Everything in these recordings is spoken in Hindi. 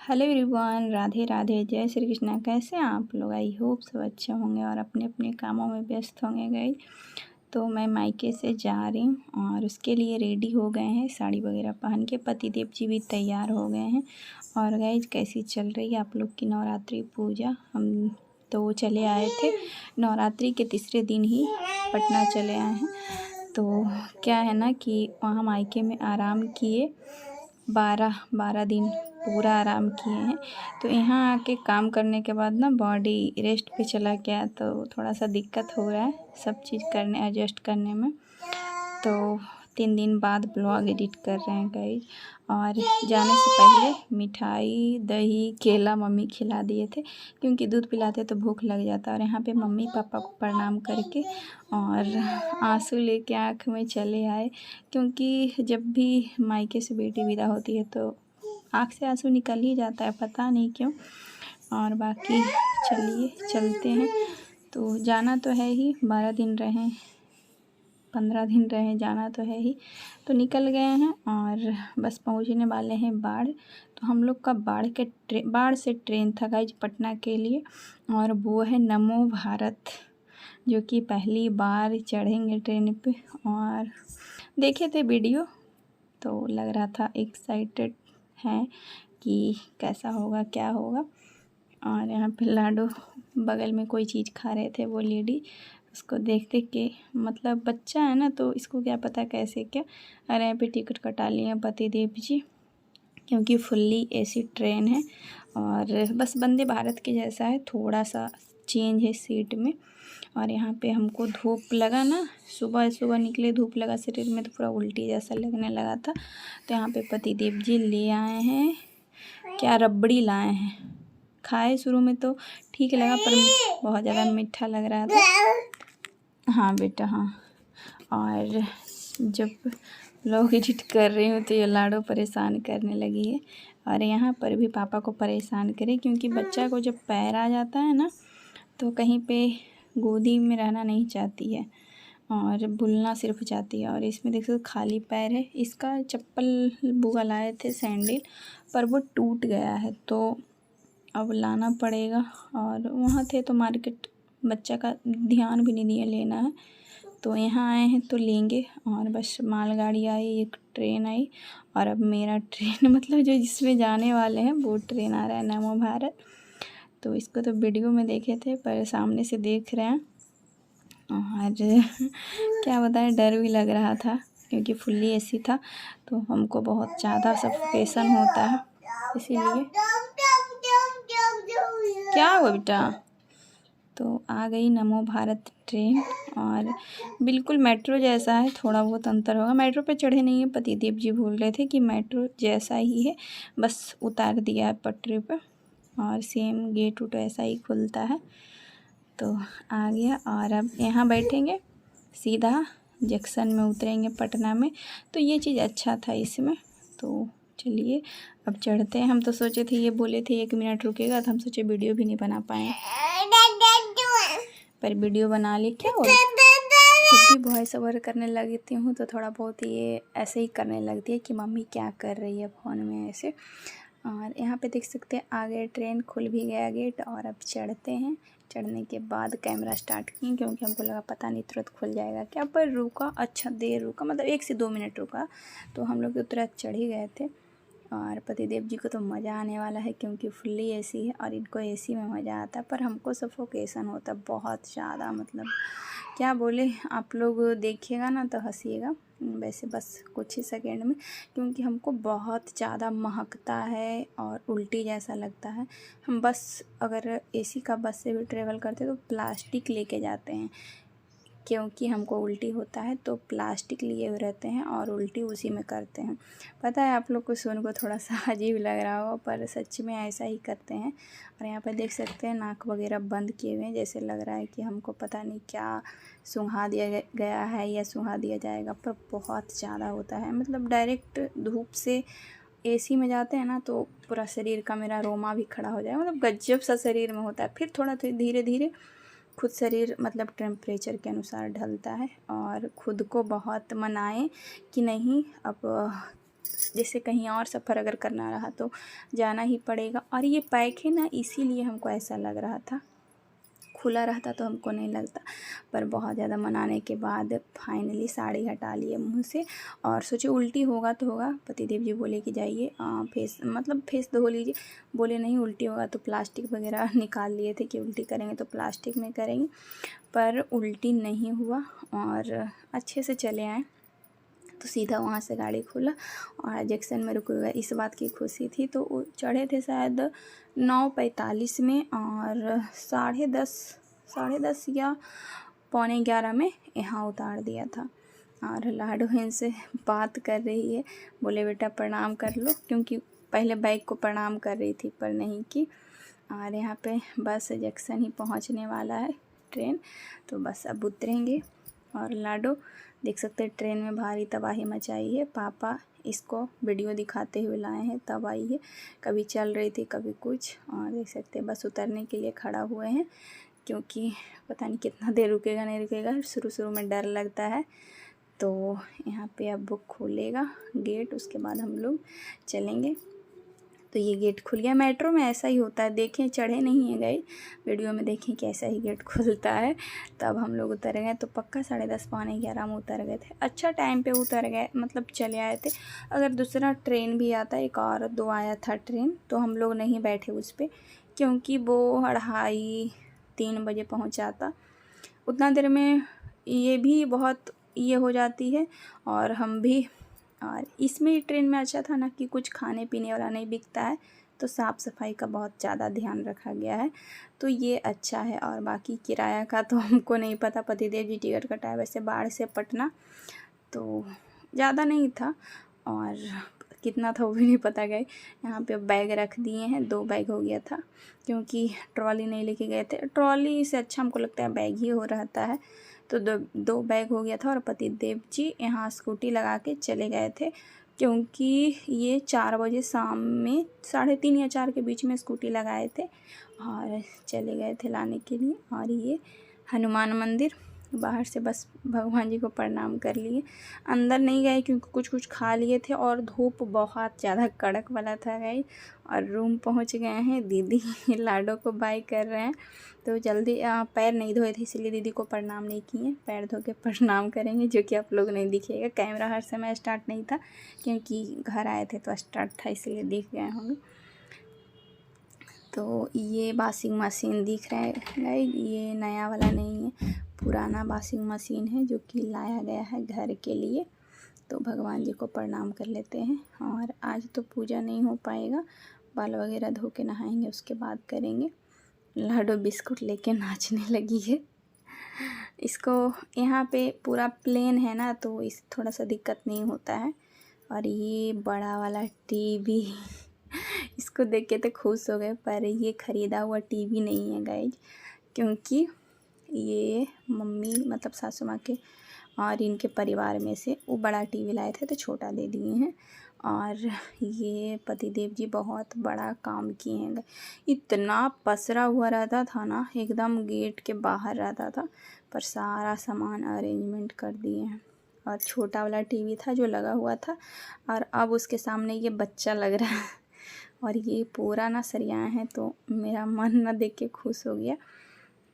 हेलो एवरीवन, राधे राधे, जय श्री कृष्णा। कैसे हैं आप लोग? आई होप सब अच्छे होंगे और अपने अपने कामों में व्यस्त होंगे। गई तो मैं मायके से जा रही हूँ और उसके लिए रेडी हो गए हैं, साड़ी वगैरह पहन के। पतिदेव जी भी तैयार हो गए हैं। और गाइज कैसी चल रही है आप लोग की नवरात्रि पूजा? हम तो चले आए थे नवरात्रि के तीसरे दिन ही पटना चले आए हैं। तो क्या है ना कि वहाँ मायके में आराम किए, 12 दिन पूरा आराम किए हैं। तो यहाँ आके काम करने के बाद ना बॉडी रेस्ट पे चला गया, तो थोड़ा सा दिक्कत हो रहा है सब चीज़ करने, एडजस्ट करने में। तो 3 दिन बाद ब्लॉग एडिट कर रहे हैं गाइज। और जाने से पहले मिठाई, दही, केला मम्मी खिला दिए थे, क्योंकि दूध पिलाते तो भूख लग जाता। और यहाँ पे मम्मी पापा को प्रणाम करके और आंसू लेके आँख में चले आए, क्योंकि जब भी मायके से बेटी विदा होती है तो आँख से आंसू निकल ही जाता है, पता नहीं क्यों। और बाकी चलिए चलते हैं। तो जाना तो है ही, 12 दिन रहें, 15 दिन रहे, जाना तो है ही। तो निकल गए हैं और बस पहुंचने वाले हैं बाढ़। तो हम लोग का बाढ़ से ट्रेन था गाइज पटना के लिए, और वो है नमो भारत, जो कि पहली बार चढ़ेंगे ट्रेन पे। और देखे थे वीडियो तो लग रहा था एक्साइटेड हैं कि कैसा होगा क्या होगा। और यहाँ पे लाडो बगल में कोई चीज़ खा रहे थे वो लेडी, उसको देख देख के, मतलब बच्चा है ना तो इसको क्या पता कैसे क्या। और यहाँ पे टिकट कटा लिए हैं पतिदेव जी, क्योंकि फुल्ली एसी ट्रेन है। और बस वंदे भारत के जैसा है, थोड़ा सा चेंज है सीट में। और यहाँ पे हमको धूप लगा ना, सुबह सुबह निकले, धूप लगा शरीर में तो पूरा उल्टी जैसा लगने लगा था। तो यहाँ पे पतिदेव जी ले आए हैं, क्या रबड़ी लाए हैं। खाए शुरू में तो ठीक लगा, पर बहुत ज़्यादा मीठा लग रहा था। हाँ बेटा हाँ। और जब लोग एडिट कर रही हूँ तो ये लाडो परेशान करने लगी है। और यहाँ पर भी पापा को परेशान करे, क्योंकि बच्चा को जब पैर आ जाता है ना तो कहीं पे गोदी में रहना नहीं चाहती है और बुलना सिर्फ चाहती है। और इसमें देख सकते खाली पैर है। इसका चप्पल बुआ लाए थे सैंडल, पर वो टूट गया है, तो अब लाना पड़ेगा। और वहाँ थे तो मार्केट, बच्चा का ध्यान भी नहीं दिया लेना है, तो यहाँ आए हैं तो लेंगे। और बस मालगाड़ी आई, एक ट्रेन आई, और अब मेरा ट्रेन मतलब जो जिसमें जाने वाले हैं वो ट्रेन आ रहा है, नमो भारत। तो इसको तो वीडियो में देखे थे, पर सामने से देख रहे हैं। और क्या बताएं, डर भी लग रहा था क्योंकि फुल्ली एसी था, तो हमको बहुत ज़्यादा सफोकेशन होता है, इसीलिए। क्या हुआ बेटा? तो आ गई नमो भारत ट्रेन, और बिल्कुल मेट्रो जैसा है, थोड़ा बहुत अंतर होगा। मेट्रो पे चढ़े नहीं है, पतिदेव जी बोल रहे थे कि मेट्रो जैसा ही है, बस उतार दिया है पटरी पे, और सेम गेट उट ऐसा ही खुलता है। तो आ गया, और अब यहाँ बैठेंगे, सीधा जंक्शन में उतरेंगे पटना में। तो ये चीज़ अच्छा था इसमें। तो चलिए अब चढ़ते हैं। हम तो सोचे थे, ये बोले थे 1 मिनट रुकेगा, तो हम सोचे वीडियो भी नहीं बना पाए, पर वीडियो बना ली। क्या हुआ? जब भी वॉइस ओवर करने लगती हूँ तो थोड़ा बहुत ये ऐसे ही करने लगती है कि मम्मी क्या कर रही है फ़ोन में ऐसे। और यहाँ पे देख सकते हैं आगे ट्रेन खुल भी गया गेट, और अब चढ़ते हैं। चढ़ने के बाद कैमरा स्टार्ट किए, क्योंकि हमको लगा पता नहीं तुरंत खुल जाएगा क्या, पर रुका, अच्छा देर रुका, मतलब 1 से 2 मिनट रुका। तो हम लोग तो तुरंत चढ़ ही गए थे। और पतिदेव जी को तो मज़ा आने वाला है, क्योंकि फुल्ली एसी है और इनको एसी में मज़ा आता है, पर हमको सफोकेशन होता है बहुत ज़्यादा। मतलब क्या बोले, आप लोग देखिएगा ना तो हंसीएगा, वैसे बस कुछ ही सेकेंड में, क्योंकि हमको बहुत ज़्यादा महकता है और उल्टी जैसा लगता है। हम बस अगर एसी का बस से भी ट्रेवल करते तो प्लास्टिक लेके जाते हैं, क्योंकि हमको उल्टी होता है, तो प्लास्टिक लिए हुए रहते हैं और उल्टी उसी में करते हैं। पता है आप लोग को सुन को थोड़ा सा अजीब लग रहा होगा, पर सच में ऐसा ही करते हैं। और यहाँ पर देख सकते हैं नाक वगैरह बंद किए हुए हैं, जैसे लग रहा है कि हमको पता नहीं क्या सूंघा दिया गया है या सूंघा दिया जाएगा, पर बहुत ज़्यादा होता है। मतलब डायरेक्ट धूप से एसी में जाते हैं ना तो पूरा शरीर का मेरा रोमा भी खड़ा हो जाए, मतलब गजब सा शरीर में होता है। फिर थोड़ा धीरे धीरे खुद शरीर मतलब टेम्परेचर के अनुसार ढलता है, और ख़ुद को बहुत मनाएं कि नहीं अब जैसे कहीं और सफ़र अगर करना रहा तो जाना ही पड़ेगा। और ये पैक है ना, इसीलिए हमको ऐसा लग रहा था, खुला रहता तो हमको नहीं लगता। पर बहुत ज़्यादा मनाने के बाद फाइनली साड़ी हटा लिए मुँह से और सोचे उल्टी होगा तो होगा। पतिदेव जी बोले कि जाइए फेस धो लीजिए। बोले नहीं, उल्टी होगा तो प्लास्टिक वगैरह निकाल लिए थे कि उल्टी करेंगे तो प्लास्टिक में करेंगे, पर उल्टी नहीं हुआ और अच्छे से चले आए। तो सीधा वहाँ से गाड़ी खोला और जंक्शन में रुक गए। इस बात की खुशी थी। तो चढ़े थे शायद 9:45 में और 10:30 या 10:45 में यहाँ उतार दिया था। और लाडो इनसे बात कर रही है, बोले बेटा प्रणाम कर लो, क्योंकि पहले बाइक को प्रणाम कर रही थी पर नहीं की। और यहाँ पे बस जंक्शन ही पहुँचने वाला है ट्रेन, तो बस अब उतरेंगे। और लाडो देख सकते हैं ट्रेन में भारी तबाही मचाई है। पापा इसको वीडियो दिखाते हुए लाए हैं, तब आई है, कभी चल रही थी कभी कुछ। और देख सकते हैं बस उतरने के लिए खड़ा हुए हैं, क्योंकि पता नहीं कितना देर रुकेगा नहीं रुकेगा। शुरू में डर लगता है। तो यहाँ पे अब वो खोलेगा गेट, उसके बाद हम लोग चलेंगे। तो ये गेट खुल गया। मेट्रो में ऐसा ही होता है, देखें चढ़े नहीं है गए, वीडियो में देखें कि ऐसा ही गेट खुलता है। तब हम लोग उतर गए, तो पक्का 10:30 11 में उतर गए थे। अच्छा टाइम पे उतर गए, मतलब चले आए थे। अगर दूसरा ट्रेन भी आता, एक और 2 आया था ट्रेन, तो हम लोग नहीं बैठे उस पर, क्योंकि वो 2:30-3 बजे पहुँचाता। उतना देर में ये भी बहुत ये हो जाती है और हम भी। और इसमें ट्रेन में अच्छा था ना कि कुछ खाने पीने वाला नहीं बिकता है, तो साफ़ सफाई का बहुत ज़्यादा ध्यान रखा गया है, तो ये अच्छा है। और बाकी किराया का तो हमको नहीं पता, पतिदेव जी टिकट कटाए वैसे बाढ़ से पटना, तो ज़्यादा नहीं था। और कितना था वो भी नहीं पता गए। यहाँ पे बैग रख दिए हैं, 2 बैग हो गया था, क्योंकि ट्रॉली नहीं लेके गए थे। ट्रॉली से अच्छा हमको लगता है बैग ही हो रहता है, तो दो बैग हो गया था। और पतिदेव जी यहाँ स्कूटी लगा के चले गए थे, क्योंकि ये 4 बजे शाम में 3:30 या 4 के बीच में स्कूटी लगाए थे और चले गए थे लाने के लिए। और ये हनुमान मंदिर, बाहर से बस भगवान जी को प्रणाम कर लिए, अंदर नहीं गए क्योंकि कुछ खा लिए थे और धूप बहुत ज़्यादा कड़क वाला था गई। और रूम पहुंच गए हैं। दीदी लाडो को बाय कर रहे हैं, तो जल्दी पैर नहीं धोए थे इसलिए दीदी को प्रणाम नहीं किए, पैर धो के प्रणाम करेंगे, जो कि आप लोग नहीं दिखेगा। कैमरा हर समय स्टार्ट नहीं था, क्योंकि घर आए थे तो स्टार्ट था, इसलिए दिख गए होंगे। तो ये वॉशिंग मशीन दिख रहा है, ये नया वाला नहीं है, पुराना वॉशिंग मशीन है जो कि लाया गया है घर के लिए। तो भगवान जी को प्रणाम कर लेते हैं। और आज तो पूजा नहीं हो पाएगा, बाल वगैरह धो के नहाएंगे, उसके बाद करेंगे। लाडो बिस्कुट लेके नाचने लगी है। इसको यहाँ पे पूरा प्लेन है ना, तो इस थोड़ा सा दिक्कत नहीं होता है। और ये बड़ा वाला टीवी इसको देख के तो खुश हो गए, पर ये ख़रीदा हुआ टीवी नहीं है गाइज, क्योंकि ये मम्मी मतलब सासू माँ के और इनके परिवार में से वो बड़ा टीवी लाए थे तो छोटा दे दिए हैं। और ये पतिदेव जी बहुत बड़ा काम किए हैं। इतना पसरा हुआ रहता था ना, एकदम गेट के बाहर रहता था, पर सारा सामान अरेंजमेंट कर दिए हैं। और छोटा वाला टीवी था जो लगा हुआ था, और अब उसके सामने ये बच्चा लग रहा है। और ये पूरा ना सरियाए हैं, तो मेरा मन ना देख के खुश हो गया।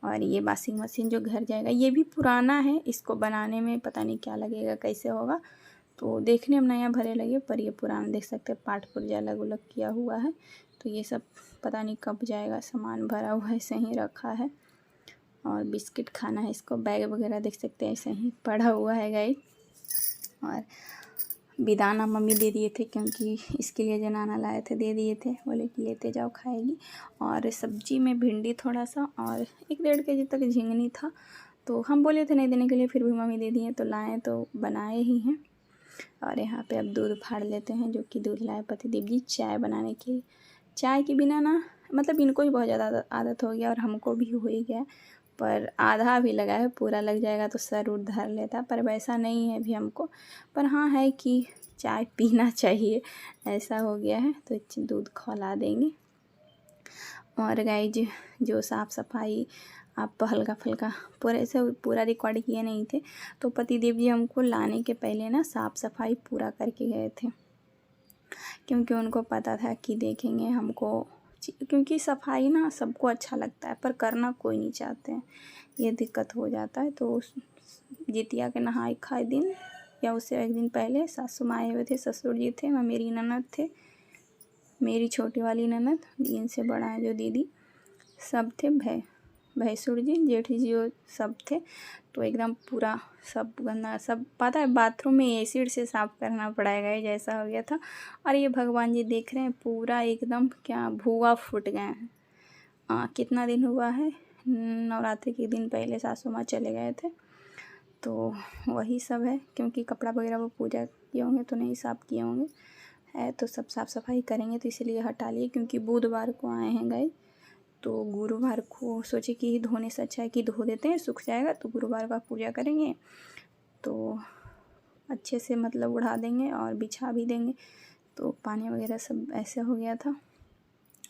और ये वॉशिंग मशीन जो घर जाएगा, ये भी पुराना है, इसको बनाने में पता नहीं क्या लगेगा, कैसे होगा, तो देखने में नया भरे लगे, पर ये पुराना देख सकते हैं, पार्ट पुर्जा अलग अलग किया हुआ है। तो ये सब पता नहीं कब जाएगा, सामान भरा हुआ है, ऐसे ही रखा है। और बिस्किट खाना है इसको, बैग वगैरह देख सकते हैं ऐसे ही पड़ा हुआ है गाइस। और बिदाना मम्मी दे दिए थे, क्योंकि इसके लिए जनाना लाए थे, दे दिए थे, बोले कि लेते जाओ खाएगी। और सब्जी में भिंडी थोड़ा सा और 1-1.5 केजी तक झिंगनी था, तो हम बोले थे नहीं देने के लिए, फिर भी मम्मी दे दिए, तो लाए तो बनाए ही हैं। और यहाँ पे अब दूध फाड़ लेते हैं, जो कि दूध लाए पतिदेव जी चाय बनाने के लिए। चाय के बिना ना, मतलब इनको ही बहुत ज़्यादा आदत हो गया और हमको भी हो ही गया, पर आधा भी लगा है, पूरा लग जाएगा तो सर उठ धर लेता, पर वैसा नहीं है अभी हमको। पर हाँ है कि चाय पीना चाहिए, ऐसा हो गया है, तो दूध खौला देंगे। और गाइज जो साफ़ सफाई आप हल्का फुल्का पूरा रिकॉर्ड किए नहीं थे, तो पतिदेव जी हमको लाने के पहले ना साफ़ सफाई पूरा करके गए थे। क्योंकि उनको पता था कि देखेंगे हमको, क्योंकि सफाई ना सबको अच्छा लगता है पर करना कोई नहीं चाहते हैं, ये दिक्कत हो जाता है। तो जितिया के नहाए खाए दिन या उससे एक दिन पहले सासू माँ आए हुए थे, ससुर जी थे, मेरी ननद थे, मेरी छोटी वाली ननद, इनसे बड़ा है जो दीदी, सब थे, भैंसुर जी, जेठ जी, वो सब थे। तो एकदम पूरा सब गंदा, सब पता है बाथरूम में एसिड से साफ़ करना पड़ेगा, जैसा हो गया था। और ये भगवान जी देख रहे हैं पूरा एकदम क्या भुआ फूट गए हैं। कितना दिन हुआ है, नवरात्रि के दिन पहले सासू माँ चले गए थे, तो वही सब है। क्योंकि कपड़ा वगैरह वो पूजा किए होंगे तो नहीं साफ़ किए होंगे, है तो सब साफ़ सफाई करेंगे, तो इसीलिए हटा लिए। क्योंकि बुधवार को आए हैं गए, तो गुरुवार को सोचे कि धोने से अच्छा है कि धो देते हैं, सूख जाएगा, तो गुरुवार का पूजा करेंगे तो अच्छे से मतलब उड़ा देंगे और बिछा भी देंगे। तो पानी वगैरह सब ऐसे हो गया था,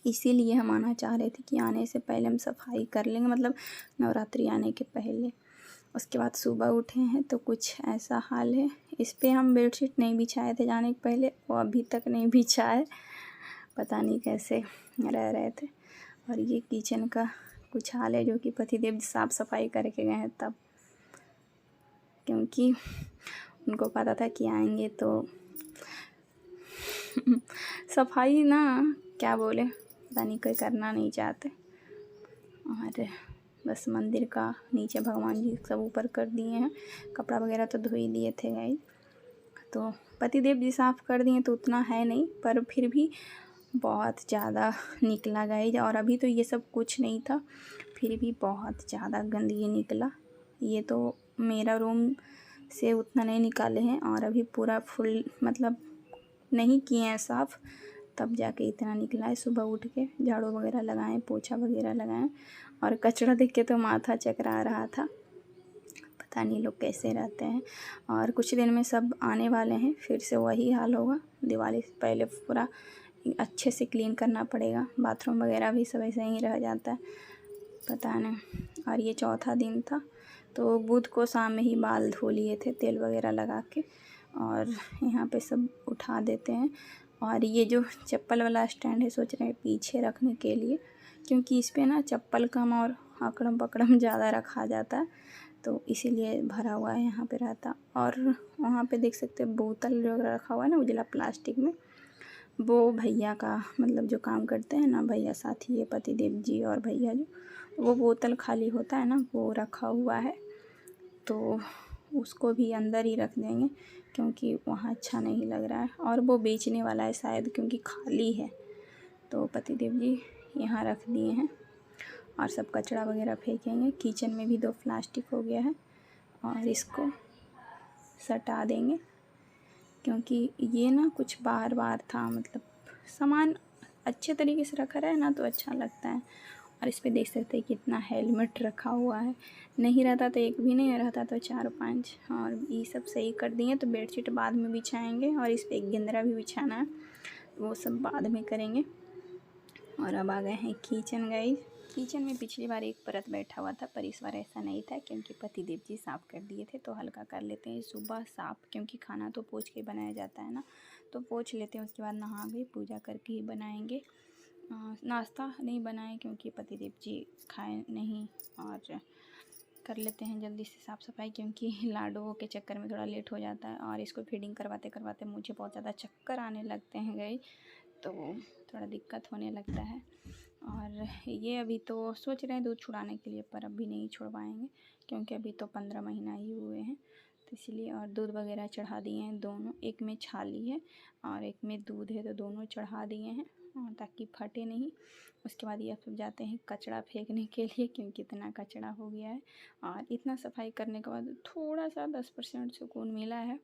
इसीलिए हम आना चाह रहे थे कि आने से पहले हम सफाई कर लेंगे, मतलब नवरात्रि आने के पहले। उसके बाद सुबह उठे हैं तो कुछ ऐसा हाल है। इस पर हम बेडशीट नहीं बिछाए थे जाने के पहले, वो अभी तक नहीं बिछाए, पता नहीं कैसे रह रहे थे। और ये किचन का कुछ हाल है जो कि पतिदेव साफ़ सफाई करके गए हैं तब, क्योंकि उनको पता था कि आएंगे तो सफाई ना क्या बोले, पता नहीं कोई करना नहीं चाहते। और बस मंदिर का नीचे भगवान जी सब ऊपर कर दिए हैं, कपड़ा वगैरह तो धो ही दिए थे गाइस, तो पतिदेव जी साफ़ कर दिए, तो उतना है नहीं पर फिर भी बहुत ज़्यादा निकला गाइस। और अभी तो ये सब कुछ नहीं था, फिर भी बहुत ज़्यादा गंदगी निकला। ये तो मेरा रूम से उतना नहीं निकाले हैं, और अभी पूरा फुल मतलब नहीं किए हैं साफ़, तब जाके इतना निकला है। सुबह उठ के झाड़ू वगैरह लगाएं, पोछा वगैरह लगाएं, और कचरा देख के तो माथा चकरा रहा था, पता नहीं लोग कैसे रहते हैं। और कुछ दिन में सब आने वाले हैं, फिर से वही हाल होगा। दिवाली से पहले पूरा अच्छे से क्लीन करना पड़ेगा, बाथरूम वगैरह भी सब ऐसे ही रह जाता है, पता नहीं। और ये चौथा दिन था, तो बुध को शाम में ही बाल धो लिए थे तेल वगैरह लगा के, और यहाँ पे सब उठा देते हैं। और ये जो चप्पल वाला स्टैंड है सोच रहे हैं पीछे रखने के लिए, क्योंकि इस पे ना चप्पल कम और अकड़म पकड़म ज़्यादा रखा जाता है, तो इसीलिए भरा हुआ है यहाँ पे रहता। और वहाँ पे देख सकते हैं बोतल जो रखा हुआ है ना उजला प्लास्टिक में, वो भैया का मतलब जो काम करते हैं ना भैया साथी है पतिदेव जी और भैया जो, वो बोतल खाली होता है ना वो रखा हुआ है, तो उसको भी अंदर ही रख देंगे क्योंकि वहाँ अच्छा नहीं लग रहा है। और वो बेचने वाला है शायद, क्योंकि खाली है, तो पतिदेव जी यहाँ रख दिए हैं। और सब कचरा वगैरह फेंकेंगे। किचन में भी 2 प्लास्टिक हो गया है, और इसको सटा देंगे, क्योंकि ये ना कुछ बार बार था, मतलब सामान अच्छे तरीके से रखा रहे ना तो अच्छा लगता है। और इस पे देख सकते हैं कितना हेलमेट रखा हुआ है, नहीं रहता तो एक भी नहीं रहता तो 4-5। और ये सब सही कर दिए, तो बेडशीट बाद में बिछाएंगे, और इस पे एक गेंदरा भी बिछाना है, वो सब बाद में करेंगे। और अब आ गए हैं किचन गाइस। किचन में पिछली बार एक परत बैठा हुआ था, पर इस बार ऐसा नहीं था क्योंकि पतिदेव जी साफ़ कर दिए थे, तो हल्का कर लेते हैं सुबह साफ़, क्योंकि खाना तो पोंछ के बनाया जाता है ना, तो पोंछ लेते हैं। उसके बाद नहा के पूजा करके ही बनाएंगे। नाश्ता नहीं बनाए क्योंकि पतिदेव जी खाए नहीं, और कर लेते हैं जल्दी से साफ़ सफाई, क्योंकि लाडुओं के चक्कर में थोड़ा लेट हो जाता है। और इसको फीडिंग करवाते करवाते मुझे बहुत ज़्यादा चक्कर आने लगते हैं गई, तो थोड़ा दिक्कत होने लगता है। और ये अभी तो सोच रहे हैं दूध छुड़ाने के लिए, पर अभी नहीं छुड़वाएंगे क्योंकि अभी तो 15 महीना ही हुए हैं, तो इसलिए। और दूध वगैरह चढ़ा दिए हैं दोनों, एक में छाली है और एक में दूध है, तो दोनों चढ़ा दिए हैं ताकि फटे नहीं। उसके बाद ये अब जाते हैं कचरा फेंकने के लिए, क्योंकि इतना कचरा हो गया है। और इतना सफाई करने के बाद थोड़ा सा 10% सुकून मिला है,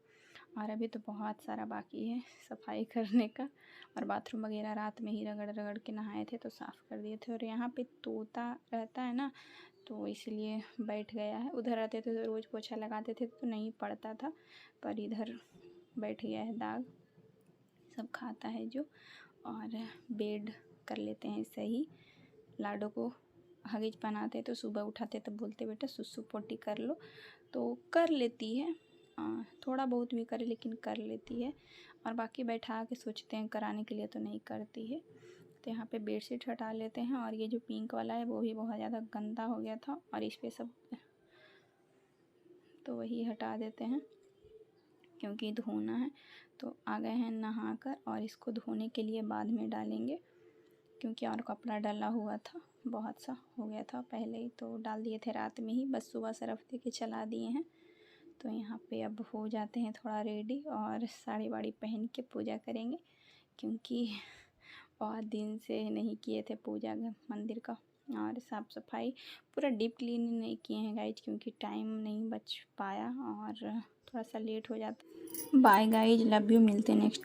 और अभी तो बहुत सारा बाकी है सफाई करने का। और बाथरूम वगैरह रात में ही रगड़ रगड़ के नहाए थे, तो साफ़ कर दिए थे। और यहाँ पे तोता रहता है ना, तो इसलिए बैठ गया है। उधर रहते थे तो रोज़ पोछा लगाते थे तो नहीं पड़ता था, पर इधर बैठ गया है, दाग सब खाता है जो। और बेड कर लेते हैं सही। लाडो को हगिज पहनाते तो सुबह उठाते तो बोलते बेटा सुसु पोटी कर लो, तो कर लेती है। थोड़ा बहुत भी करे लेकिन कर लेती है, और बाकी बैठा के सोचते हैं कराने के लिए तो नहीं करती है। तो यहाँ पे बेडशीट हटा लेते हैं, और ये जो पिंक वाला है वो भी बहुत ज़्यादा गंदा हो गया था और इस पर सब, तो वही हटा देते हैं क्योंकि धोना है। तो आ गए हैं नहा कर, और इसको धोने के लिए बाद में डालेंगे क्योंकि और कपड़ा डाला हुआ था, बहुत सा हो गया था पहले ही, तो डाल दिए थे रात में ही, बस सुबह सर्फ दे के चला दिए हैं। तो यहाँ पे अब हो जाते हैं थोड़ा रेडी, और साड़ी वाड़ी पहन के पूजा करेंगे क्योंकि बहुत दिन से नहीं किए थे पूजा मंदिर का। और साफ़ सफाई पूरा डीप क्लीन नहीं किए हैं गाइज क्योंकि टाइम नहीं बच पाया और थोड़ा सा लेट हो जाता। बाय गाइज, लव यू, मिलते हैं नेक्स्ट।